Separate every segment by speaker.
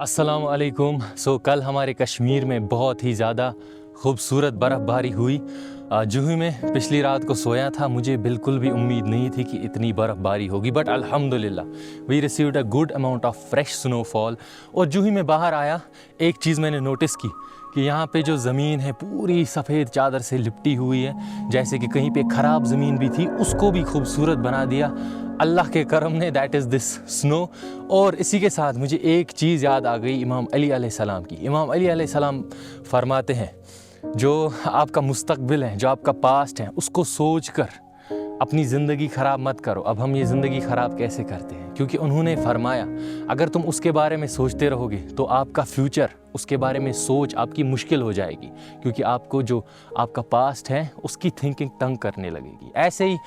Speaker 1: अस्सलाम वालेकुम। कल हमारे कश्मीर में बहुत ही ज़्यादा खूबसूरत बर्फ़बारी हुई। जूहू में पिछली रात को सोया था, मुझे बिल्कुल भी उम्मीद नहीं थी कि इतनी बर्फ़बारी होगी, बट अल्हम्दुलिल्लाह we received a good amount of fresh snowfall. और जूहू में बाहर आया, एक चीज़ मैंने नोटिस की कि यहाँ पे जो ज़मीन है पूरी सफ़ेद चादर से लिपटी हुई है, जैसे कि कहीं पे ख़राब ज़मीन भी थी उसको भी खूबसूरत बना दिया अल्लाह के करम ने, दैट इज़ दिस स्नो। और इसी के साथ मुझे एक चीज़ याद आ गई इमाम अली अलैहिस्सलाम की। इमाम अली अलैहिस्सलाम फरमाते हैं, जो आपका मुस्तकबिल है, जो आपका पास्ट है, उसको सोच कर अपनी ज़िंदगी ख़राब मत करो। अब हम ये ज़िंदगी ख़राब कैसे करते हैं, क्योंकि उन्होंने फरमाया अगर तुम उसके बारे में सोचते रहोगे तो आपका फ्यूचर, उसके बारे में सोच आपकी मुश्किल हो जाएगी, क्योंकि आपको जो आपका पास्ट है उसकी थिंकिंग तंग करने लगेगी। ऐसे ही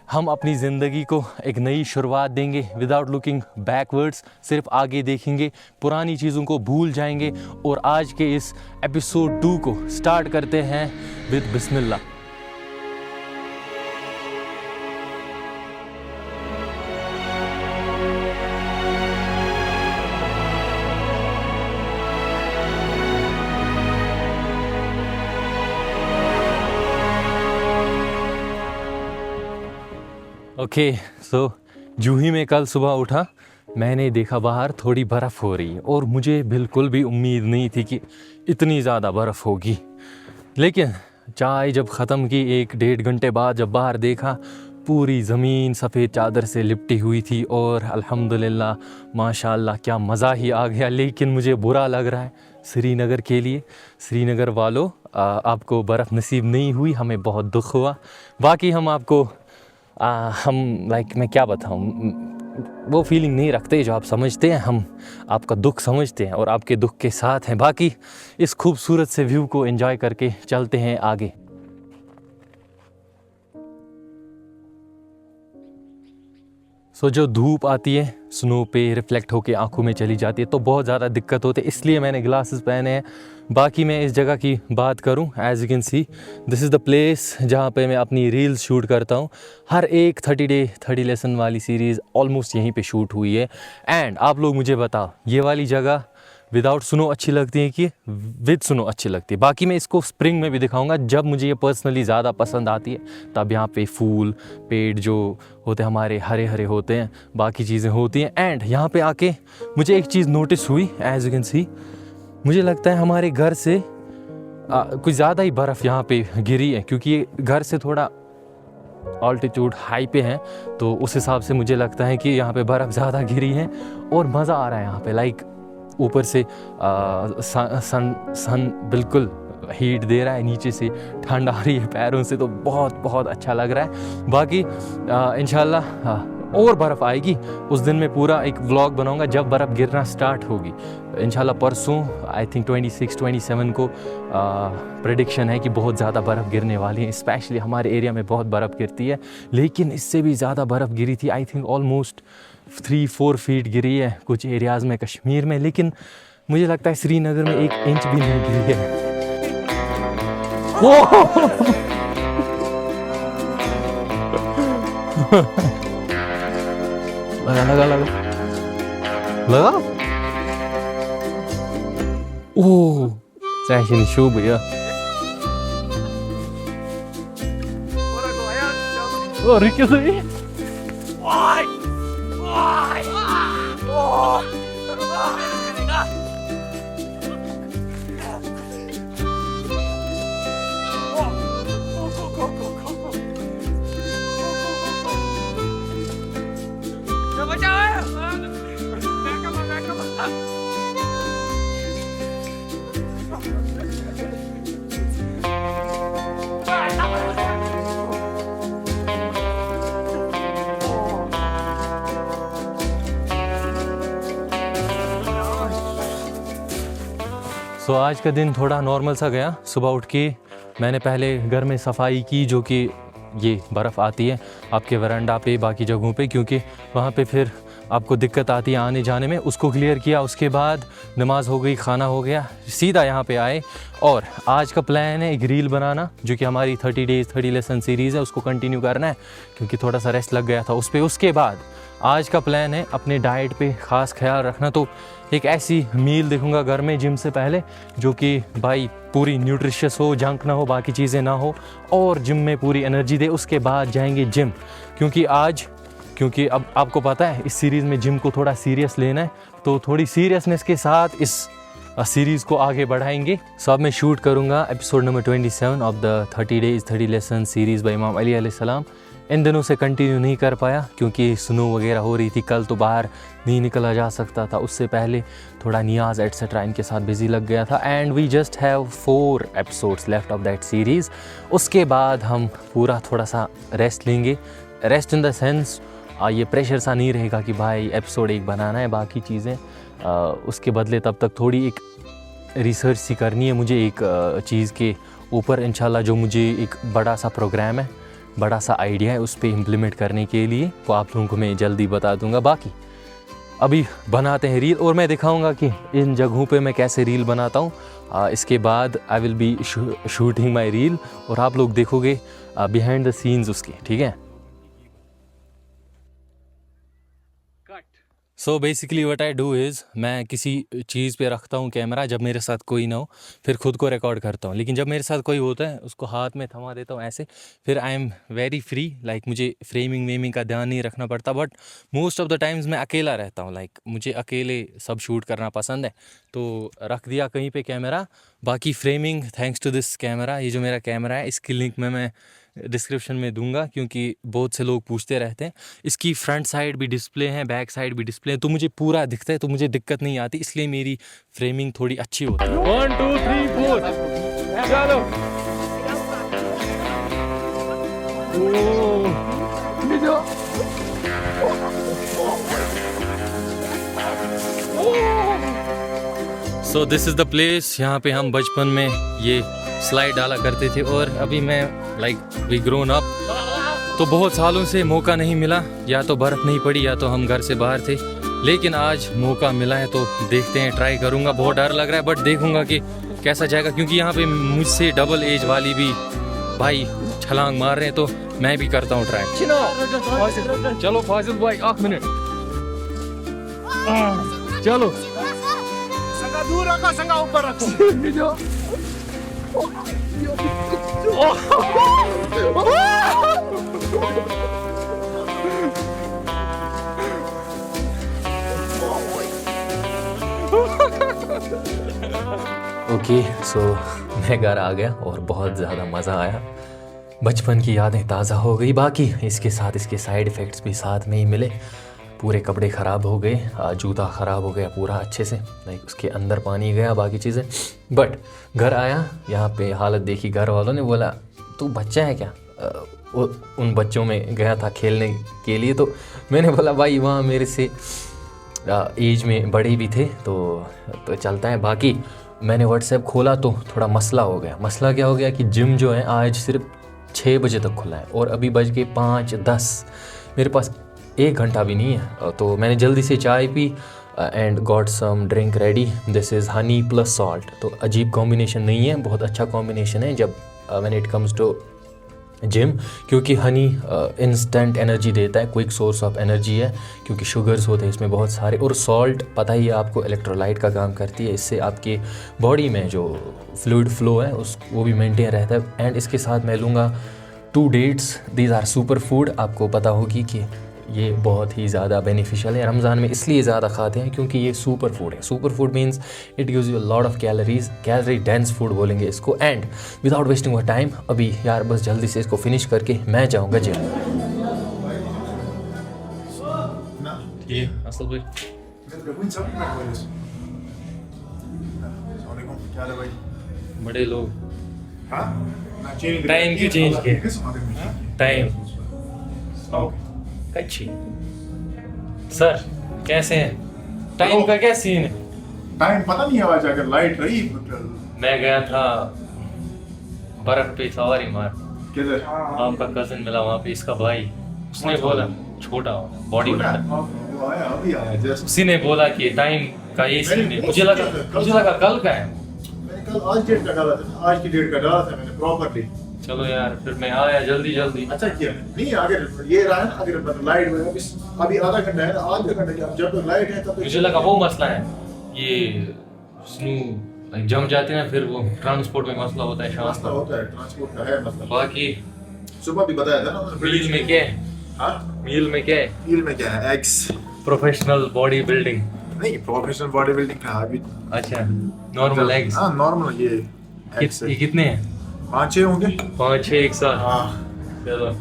Speaker 1: हम अपनी ज़िंदगी को एक नई शुरुआत देंगे विदाउट लुकिंग बैकवर्ड्स, सिर्फ आगे देखेंगे, पुरानी चीज़ों को भूल जाएंगे। और आज के इस एपिसोड 2 को स्टार्ट करते हैं विद बिस्मिल्लाह। ओके, जूही में कल सुबह उठा, मैंने देखा बाहर थोड़ी बर्फ़ हो रही है और मुझे बिल्कुल भी उम्मीद नहीं थी कि इतनी ज़्यादा बर्फ़ होगी। लेकिन चाय जब ख़त्म की 1-1.5 घंटे बाद जब बाहर देखा, पूरी ज़मीन सफ़ेद चादर से लिपटी हुई थी और अल्हम्दुलिल्लाह माशाअल्लाह क्या मज़ा ही आ गया। लेकिन मुझे बुरा लग रहा है श्रीनगर के लिए। श्रीनगर वालों, आपको बर्फ़ नसीब नहीं हुई, हमें बहुत दुख हुआ। बाकी हम आपको मैं क्या बताऊँ, वो फीलिंग नहीं रखते जो आप समझते हैं। हम आपका दुख समझते हैं और आपके दुख के साथ हैं। बाकी इस खूबसूरत से व्यू को एंजॉय करके चलते हैं आगे। जो धूप आती है स्नो पे रिफ्लेक्ट होके आंखों में चली जाती है तो बहुत ज़्यादा दिक्कत होती है, इसलिए मैंने ग्लासेस पहने हैं। बाकी मैं इस जगह की बात करूं, as you can see this is the place जहां पे मैं अपनी रील्स शूट करता हूं। हर एक 30 लेसन वाली सीरीज़ ऑलमोस्ट यहीं पे शूट हुई है। एंड आप लोग मुझे बताओ, ये वाली जगह विदाउट स्नो अच्छी लगती है कि विद स्नो अच्छी लगती है? बाकी मैं इसको स्प्रिंग में भी दिखाऊंगा, जब मुझे ये पर्सनली ज़्यादा पसंद आती है। तब यहाँ पे फूल, पेड़ जो होते हैं हमारे हरे हरे होते हैं, बाकी चीज़ें होती हैं। एंड यहाँ पे आके मुझे एक चीज़ नोटिस हुई, एज यू कैन सी मुझे लगता है हमारे घर से कुछ ज़्यादा ही बर्फ़ यहाँ पे गिरी है, क्योंकि ये घर से थोड़ा ऑल्टीट्यूड हाई पे है, तो उस हिसाब से मुझे लगता है कि यहाँ पे बर्फ़ ज़्यादा गिरी है और मज़ा आ रहा है यहाँ पे। लाइक ऊपर से सन बिल्कुल हीट दे रहा है, नीचे से ठंड आ रही है पैरों से, तो बहुत बहुत अच्छा लग रहा है। बाकी इंशाल्लाह और बर्फ़ आएगी, उस दिन मैं पूरा एक व्लॉग बनाऊंगा जब बर्फ़ गिरना स्टार्ट होगी। इंशाल्लाह परसों आई थिंक 26-27 को प्रेडिक्शन है कि बहुत ज़्यादा बर्फ़ गिरने वाली है। स्पेशली हमारे एरिया में बहुत बर्फ़ गिरती है, लेकिन इससे भी ज़्यादा बर्फ़ गिरी थी। आई थिंक ऑलमोस्ट 3-4 फीट गिरी है कुछ एरियाज़ में कश्मीर में, लेकिन मुझे लगता है श्रीनगर में 1 इंच भी नहीं गिरी है। लगा ओह, sehr schöne Schuhe, ja. Oh, riecht das so? आज का दिन थोड़ा नॉर्मल सा गया। सुबह उठ के मैंने पहले घर में सफाई की, जो कि ये बर्फ़ आती है आपके वरांडा पे, बाकी जगहों पे, क्योंकि वहाँ पे फिर आपको दिक्कत आती है आने जाने में, उसको क्लियर किया। उसके बाद नमाज हो गई, खाना हो गया, सीधा यहाँ पे आए। और आज का प्लान है एक रील बनाना, जो कि हमारी 30 लेसन सीरीज़ है, उसको कंटिन्यू करना है क्योंकि थोड़ा सा रेस्ट लग गया था उस पर। उसके बाद आज का प्लान है अपने डाइट पे ख़ास ख्याल रखना। तो एक ऐसी मील देखूंगा घर में जिम से पहले जो कि भाई पूरी न्यूट्रिशियस हो, जंक ना हो, बाकी चीज़ें ना हो और जिम में पूरी एनर्जी दे। उसके बाद जाएंगे जिम, क्योंकि अब आपको पता है इस सीरीज़ में जिम को थोड़ा सीरियस लेना है, तो थोड़ी सीरियसनेस के साथ इस सीरीज़ को आगे बढ़ाएंगे। सो अब मैं शूट करूँगा episode number 27 of the 30 days 30 lesson series by इमाम अली अलैहिस्सलाम। इन दिनों से कंटिन्यू नहीं कर पाया क्योंकि स्नो वगैरह हो रही थी, कल तो बाहर नहीं निकला जा सकता था, उससे पहले थोड़ा नियाज एटसेट्रा इनके साथ बिजी लग गया था। And we just have 4 episodes left of that series. उसके बाद हम पूरा थोड़ा सा रेस्ट लेंगे, रेस्ट इन द सेंस ये प्रेशर सा नहीं रहेगा कि भाई एपिसोड 1 बनाना है, बाकी चीज़ें उसके बदले तब तक थोड़ी एक रिसर्च सी करनी है मुझे एक चीज़ के ऊपर इंशाल्लाह, जो मुझे एक बड़ा सा प्रोग्राम है, बड़ा सा आइडिया है, उस पर इम्प्लीमेंट करने के लिए वो आप लोगों को मैं जल्दी बता दूंगा। बाकी अभी बनाते हैं रील और मैं दिखाऊंगा कि इन जगहों पे मैं कैसे रील बनाता हूँ। इसके बाद I will be shooting my reel और आप लोग देखोगे बिहाइंड द सीन्स उसके, ठीक है। So basically what I do is मैं किसी चीज़ पे रखता हूँ कैमरा जब मेरे साथ कोई ना हो, फिर खुद को रिकॉर्ड करता हूँ, लेकिन जब मेरे साथ कोई होता है उसको हाथ में थमा देता हूँ ऐसे, फिर I am very free, like मुझे फ्रेमिंग वेमिंग का ध्यान नहीं रखना पड़ता। But most of the times मैं अकेला रहता हूँ, लाइक मुझे अकेले सब शूट करना पसंद है, तो रख दिया कहीं पे कैमरा। बाकी framing thanks to this camera, ये जो मेरा कैमरा है इसकी लिंक में मैं डिस्क्रिप्शन में दूंगा क्योंकि बहुत से लोग पूछते रहते हैं। इसकी फ्रंट साइड भी डिस्प्ले है, बैक साइड भी डिस्प्ले है, तो मुझे पूरा दिखता है, तो मुझे दिक्कत नहीं आती, इसलिए मेरी फ्रेमिंग थोड़ी अच्छी होती है। 1 2 3 4 चलो। So this is the place, यहाँ पे हम बचपन में ये स्लाइड डाला करते थे और अभी मैं लाइक वी ग्रोन अप, तो बहुत सालों से मौका नहीं मिला, या तो बर्फ़ नहीं पड़ी या तो हम घर से बाहर थे, लेकिन आज मौका मिला है तो देखते हैं, ट्राई करूँगा। बहुत डर लग रहा है बट देखूँगा कि कैसा जाएगा, क्योंकि यहाँ पे मुझसे डबल एज वाली भी भाई छलांग मार रहे हैं, तो मैं भी करता हूँ ट्राई। चलो फाजिल भाई 1 मिनट, चलो
Speaker 2: दूर रखो, संगा ऊपर रखो।
Speaker 1: ओके सो मैं घर आ गया और बहुत ज़्यादा मज़ा आया, बचपन की यादें ताज़ा हो गई। बाकी इसके साथ इसके साइड इफ़ेक्ट्स भी साथ में ही मिले, पूरे कपड़े ख़राब हो गए, जूता ख़राब हो गया पूरा अच्छे से, लाइक उसके अंदर पानी गया, बाकी चीज़ें। बट घर आया, यहाँ पे हालत देखी, घर वालों ने बोला तू बच्चा है क्या? उन बच्चों में गया था खेलने के लिए, तो मैंने बोला भाई वहाँ मेरे से एज में बड़े भी थे तो चलता है। बाकी मैंने व्हाट्सएप खोला तो थोड़ा मसला हो गया। मसला क्या हो गया कि जिम जो है आज सिर्फ 6 बजे तक खुला है और अभी बज के 5:10, मेरे पास 1 घंटा भी नहीं है, तो मैंने जल्दी से चाय पी and got some drink ready. This is honey plus salt, तो अजीब कॉम्बिनेशन नहीं है, बहुत अच्छा कॉम्बिनेशन है जब when it comes to gym, क्योंकि हनी इंस्टेंट एनर्जी देता है, क्विक सोर्स ऑफ एनर्जी है, क्योंकि शुगर्स होते हैं इसमें बहुत सारे, और सॉल्ट पता ही है आपको इलेक्ट्रोलाइट का काम करती है, इससे आपके बॉडी में जो फ्लूइड फ्लो है वो भी मेंटेन रहता है। एंड इसके साथ मैं लूँगा 2 dates, these are super food. आपको पता होगी कि ये बहुत ही ज़्यादा बेनिफिशियल है, रमज़ान में इसलिए ज़्यादा खाते हैं क्योंकि ये सुपर फूड है। Super food means it gives you lot of calories, calorie dense food बोलेंगे इसको। And without wasting your time, अभी यार बस जल्दी से इसको फिनिश करके मैं जाऊँगा जिम। बड़े लोग टाइम क्यों चेंज किया? टाइम अच्छी सर कैसे हैं? टाइम का क्या सीन है?
Speaker 2: टाइम पता नहीं है, अगर लाइट रही।
Speaker 1: मैं गया था बर्फ पे सवारी मार,
Speaker 2: किधर?
Speaker 1: आपका कजन मिला वहाँ पे, इसका भाई, उसने बोला छोटा बॉडी बिल्डर, उसी ने बोला कि टाइम का ये सीन है। मुझे लगा कल का है,
Speaker 2: मैंने कल आज डेट का डाला था, आज की डेट का डाला था मैंने प्रॉपर्ली।
Speaker 1: चलो यार फिर मैं आया जल्दी।
Speaker 2: अच्छा किया नहीं, अगर ये रहा ना, अगर लाइट में अभी आधा घंटा है ना, आधा घंटा जब तक लाइट है तब तक।
Speaker 1: मुझे लगा वो मसला है, ये स्नो जम जाते हैं, फिर वो ट्रांसपोर्ट में मसला होता है शाम
Speaker 2: मसला होता है, ट्रांसपोर्ट का है मसला।
Speaker 1: बाकी
Speaker 2: सुबह भी बताया था ना
Speaker 1: मील में क्या है?
Speaker 2: हाँ,
Speaker 1: मील में क्या है?
Speaker 2: मील में क्या है? एग्स।
Speaker 1: Professional body building.
Speaker 2: नहीं, प्रोफेशनल बॉडी बिल्डिंग का अभी।
Speaker 1: अच्छा, नॉर्मल एग्स।
Speaker 2: हाँ, नॉर्मल ये एग्स
Speaker 1: ये कितने हैं?
Speaker 2: 5-6 होंगे।
Speaker 1: 5-6 एक साथ।
Speaker 2: हाँ,
Speaker 1: चलो,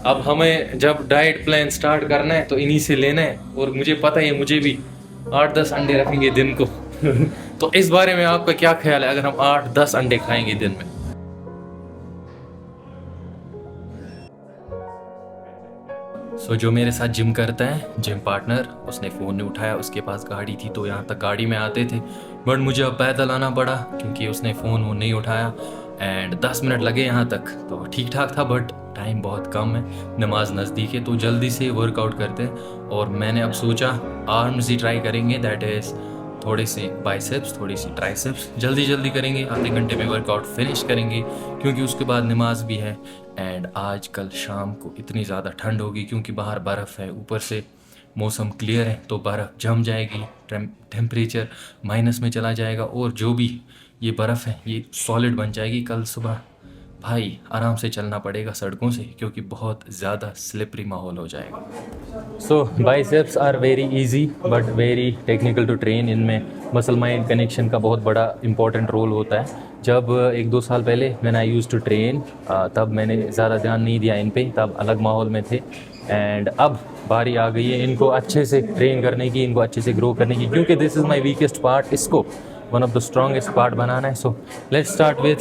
Speaker 1: अब हमें जब डाइट प्लान स्टार्ट करना है तो इन्हीं से लेना है, और मुझे पता है मुझे भी 8-10 अंडे रखेंगे दिन को। तो इस बारे में आपका क्या ख्याल है अगर हम 8-10 अंडे खाएंगे दिन में? सो जो मेरे साथ जिम करता है, जिम पार्टनर, उसने फ़ोन नहीं उठाया। उसके पास गाड़ी थी तो यहाँ तक गाड़ी में आते थे, बट मुझे अब पैदल आना पड़ा क्योंकि उसने फ़ोन वो नहीं उठाया। एंड 10 मिनट लगे यहाँ तक, तो ठीक ठाक था, बट टाइम बहुत कम है, नमाज नज़दीक है, तो जल्दी से वर्कआउट करते हैं। और मैंने अब सोचा आर्म्स ही ट्राई करेंगे, दैट इज़ थोड़े से बाइसेप्स, थोड़ी सी ट्राइसेप्स, जल्दी जल्दी करेंगे। आधे घंटे में वर्कआउट फिनिश करेंगे क्योंकि उसके बाद नमाज भी है। एंड आज कल शाम को इतनी ज़्यादा ठंड होगी क्योंकि बाहर बर्फ़ है, ऊपर से मौसम क्लियर है, तो बर्फ़ जम जाएगी, टेम्परेचर माइनस में चला जाएगा, और जो भी ये बर्फ़ है ये सॉलिड बन जाएगी। कल सुबह भाई आराम से चलना पड़ेगा सड़कों से क्योंकि बहुत ज़्यादा स्लिपरी माहौल हो जाएगा। So biceps are very easy but very technical to train. इनमें मसल माइंड कनेक्शन का बहुत बड़ा इंपॉर्टेंट रोल होता है। जब 1-2 साल पहले when I used to train, तब मैंने ज़्यादा ध्यान नहीं दिया इन पे, तब अलग माहौल में थे। एंड अब बारी आ गई है इनको अच्छे से ट्रेन करने की, इनको अच्छे से ग्रो करने की, क्योंकि this is my weakest part, इसको one of the strongest part बनाना है। So let's start with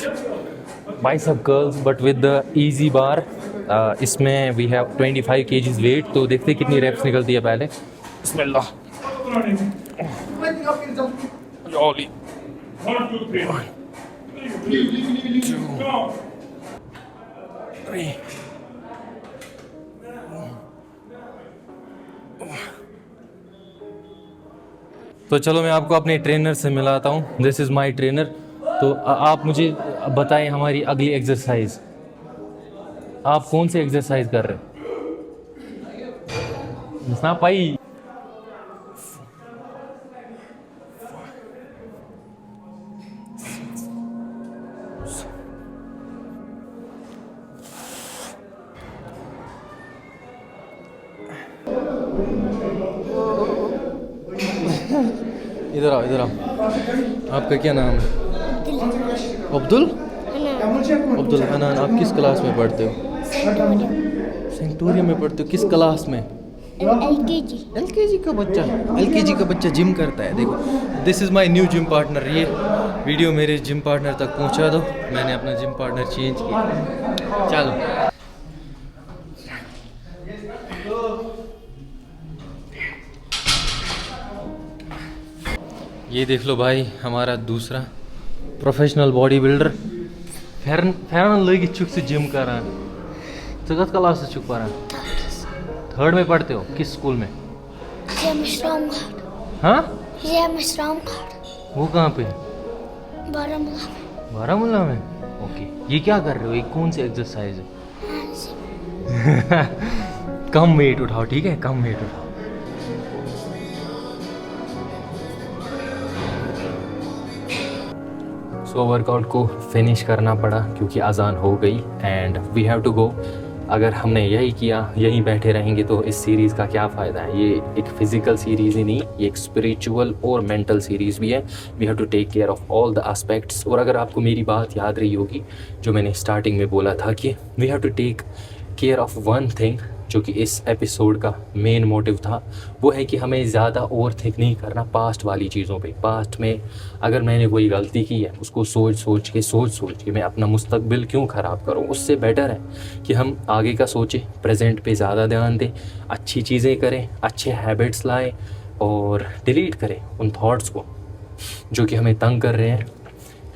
Speaker 1: bicep curls but with the easy bar. इसमें वी हैव 25 kgs वेट, तो देखते कितनी रेप्स निकलती है पहले। बिस्मिल्लाह। Ollie.
Speaker 3: 1, 2, 3. 2.
Speaker 1: 3. तो चलो मैं आपको अपने ट्रेनर से मिलाता हूँ। This is my trainer. तो आप मुझे बताएं हमारी अगली एक्सरसाइज, आप कौन सी एक्सरसाइज कर रहे हैं? ना पाई। इधर आओ, इधर आओ। आपका क्या नाम है? अब्दुल अब्दुल हनान। आप किस क्लास में पढ़ते हो? सेंटोरियम में पढ़ते हो? किस क्लास में? एलकेजी का बच्चा। एलकेजी का बच्चा जिम करता है। देखो, this is my new gym partner. ये वीडियो मेरे जिम पार्टनर तक पहुंचा दो, मैंने अपना जिम पार्टनर चेंज किया। चलो, ये देख लो भाई, हमारा दूसरा प्रोफेशनल बॉडी बिल्डर। फेरन लगी चुक से जिम कर रहा है। तो कस क्लास से चुक पा रहा है? 3rd में पढ़ते हो? किस स्कूल में? हाँ, वो कहाँ पे? बारामूला में। ओके, ये क्या कर रहे हो? ये कौन सी एक्सरसाइज है? कम वेट उठाओ, ठीक है? कम वेट उठाओ। सो वर्कआउट को फिनिश करना पड़ा क्योंकि अजान हो गई and we have to go. अगर हमने यही किया, यहीं बैठे रहेंगे तो इस सीरीज़ का क्या फ़ायदा है? ये एक फ़िज़िकल सीरीज़ ही नहीं, ये एक स्पिरिचुअल और मेंटल सीरीज़ भी है। We have to take care of all the aspects. और अगर आपको मेरी बात याद रही होगी जो मैंने स्टार्टिंग में बोला था कि we have to take care of one thing, जो कि इस एपिसोड का मेन मोटिव था, वो है कि हमें ज़्यादा ओवर थिंक नहीं करना पास्ट वाली चीज़ों पे। पास्ट में अगर मैंने कोई गलती की है, उसको सोच सोच के मैं अपना मुस्तकबिल क्यों ख़राब करूँ? उससे बेटर है कि हम आगे का सोचें, प्रेजेंट पे ज़्यादा ध्यान दें, अच्छी चीज़ें करें, अच्छे हैबिट्स लाएं और डिलीट करें उन थॉट्स को जो कि हमें तंग कर रहे हैं।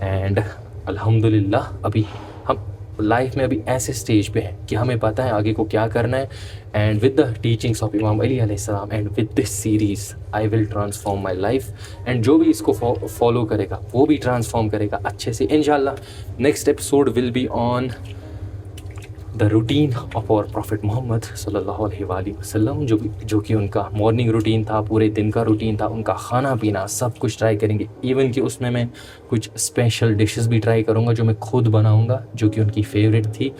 Speaker 1: एंड अल्हम्दुलिल्लाह अभी हम लाइफ में अभी ऐसे स्टेज पे है कि हमें पता है आगे को क्या करना है। And with the teachings of इमाम अली अलैहिस्सलाम and with this series I will transform my life. And जो भी इसको फॉलो करेगा वो भी ट्रांसफॉर्म करेगा अच्छे से इंशाल्लाह। Next episode will be on the routine of our prophet Muhammad सल्लल्लाहु अलैहि वसल्लम, जो कि उनका मॉर्निंग रूटीन था, पूरे दिन का रूटीन था, उनका खाना पीना सब कुछ ट्राई करेंगे। इवन कि उसमें मैं कुछ स्पेशल डिशेस भी ट्राई करूँगा जो मैं खुद बनाऊँगा, जो कि उनकी फेवरेट थी।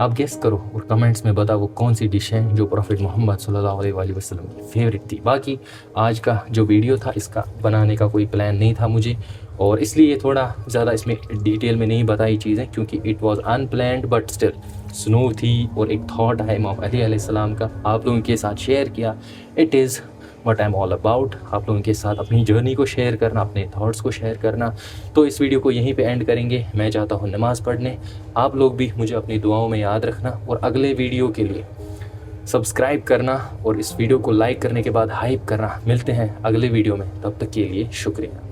Speaker 1: आप गेस करो और कमेंट्स में बताओ वो कौन सी डिश है जो प्रॉफिट मोहम्मद सल्लल्लाहु अलैहि वसल्लम की फेवरेट थी। बाकी आज का जो वीडियो था इसका बनाने का कोई प्लान नहीं था मुझे, और इसलिए थोड़ा ज़्यादा इसमें डिटेल में नहीं बताई चीज़ें, क्योंकि it was unplanned but still snow थी और एक थॉट है इमाम अली अलैहिस्सलाम का, आप लोगों के साथ शेयर किया। It is what I am all about, आप लोगों के साथ अपनी जर्नी को शेयर करना, अपने थॉट्स को शेयर करना। तो इस वीडियो को यहीं पे एंड करेंगे। मैं जाता हूँ नमाज़ पढ़ने, आप लोग भी मुझे अपनी दुआओं में याद रखना, और अगले वीडियो के लिए सब्सक्राइब करना और इस वीडियो को लाइक करने के बाद हाइप करना। मिलते हैं अगले वीडियो में, तब तक के लिए शुक्रिया।